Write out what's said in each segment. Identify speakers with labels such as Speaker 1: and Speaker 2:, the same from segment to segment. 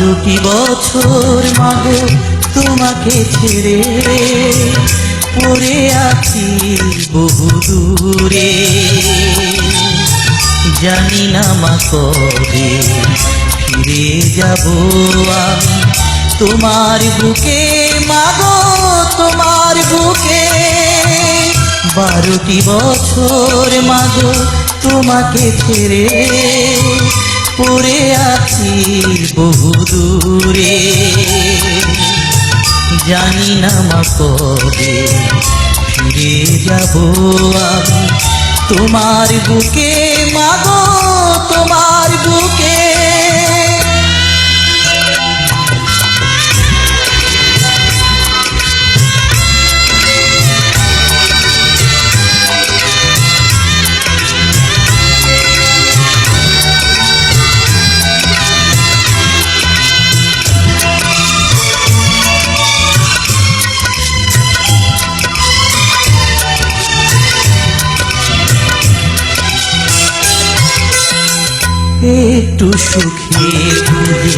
Speaker 1: 12টি বছর মাগো তোমাকে ছেড়ে পড়ে আছি বহু দূরে। জানি না মা কবে ফিরে যাব আমি তোমার বুকে মাগো তোমার বুকে। 12টি বছর মাগো তোমাকে ছেড়ে পড়ে আছি বহু দূরে। জানি না মা কবে ফিরে যাব আমি তোমার বুকে মাগো তোমার বুকে। একটু সুখে খুঁজে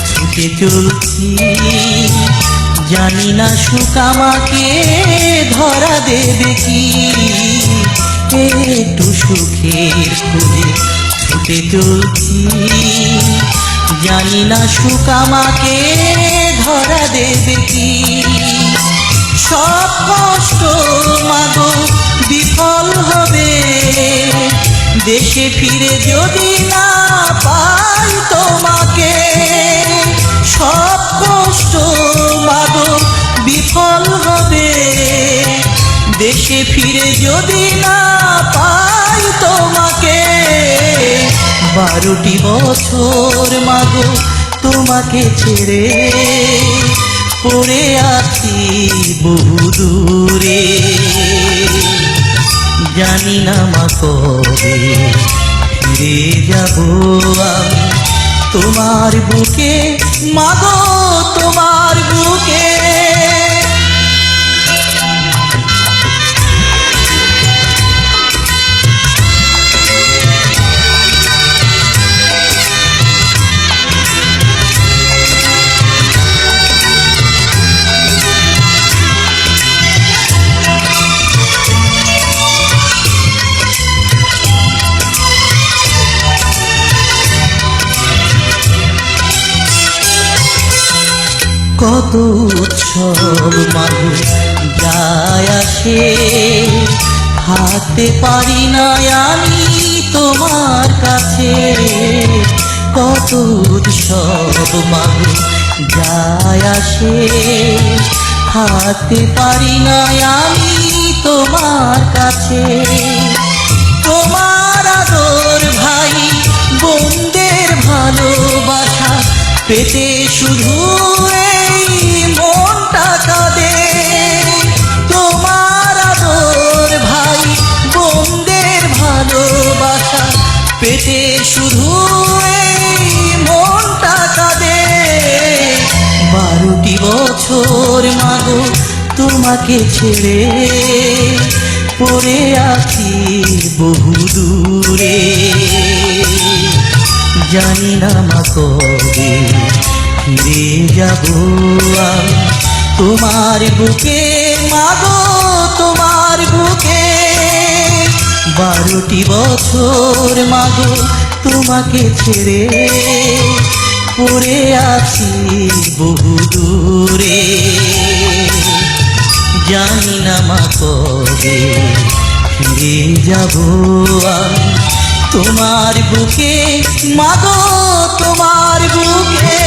Speaker 1: ছুটে চলছি, জানি না সুখ আমাকে ধরা দেবে কি। একটু সুখের খুঁজে ছুটে চলছি, জানি না সুখ আমাকে ধরা দেবে কি। সব কষ্ট মাগো বিফল হবে দেশে ফিরে যদি না পাই তোমাকে। সব কষ্ট মাগো বিফল হবে দেশে ফিরে যদি না পাই তোমাকে। 12টি বছর মাগো তোমাকে ছেড়ে পড়ে আছি বহু দূরে। জানি না মা কবে ফিরে যাব আমি তোমার বুকে মাগো তোমার বুকে। কত উৎসব মাগো যায় আসে, থাকতে পারি না আমি তোমার কাছে। কত উৎসব মাগো যায় আসে, থাকতে পারি না আমি তোমার কাছে। তোমার আদর ভাই বোনদের ভালোবাসা পেতে শুধু মনটা কাঁদে। তোমার আদর ভাই বোনদের ভালোবাসা পেতে শুধু মনটা কাঁদে। 12টি বছর মাগো তোমাকে ছেড়ে পড়ে আছি বহু দূরে। জানি না মা কবে ফিরে যাব আমি তোমার বুকে মাগো তোমার বুকে। 12টি বছর মাগো তোমাকে ছেড়ে পড়ে আছি বহু দূরে। জানি না মা কবে ফিরে যাব আমি তোমার বুকে মাগো তোমার বুকে।